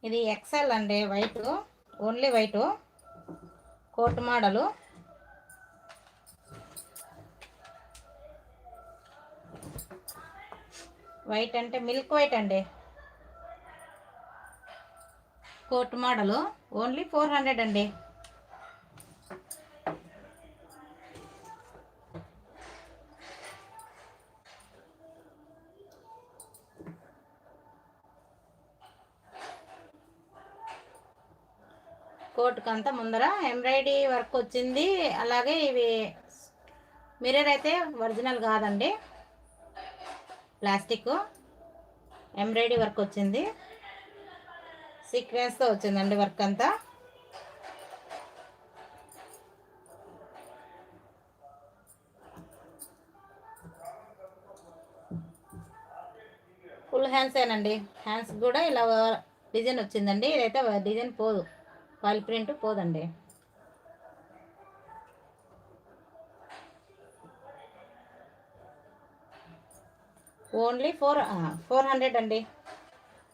ఇది ఎక్సెల్ అండి, white, only white coat model. White అంటే మిల్క్ వైట్ అండి, కోట్ మోడలు. ఓన్లీ 400 అండి. కోట్కి అంతా ముందర ఎంబ్రాయిడరీ వర్క్ వచ్చింది. అలాగే ఇవి మిర్రర్ అయితే ఒరిజినల్ కాదండి, ప్లాస్టిక్. ఎంబ్రాయిడరీ వర్క్ వచ్చింది, సీక్వెన్స్తో వచ్చిందండి వర్క్ అంతా. ఫుల్ హ్యాండ్స్ ఏనండి, హ్యాండ్స్ కూడా ఇలా డిజైన్ వచ్చిందండి. ఇదైతే డిజైన్ పోదు, ఫాయిల్ ప్రింట్ పోదండి. ఓన్లీ 400 అండి.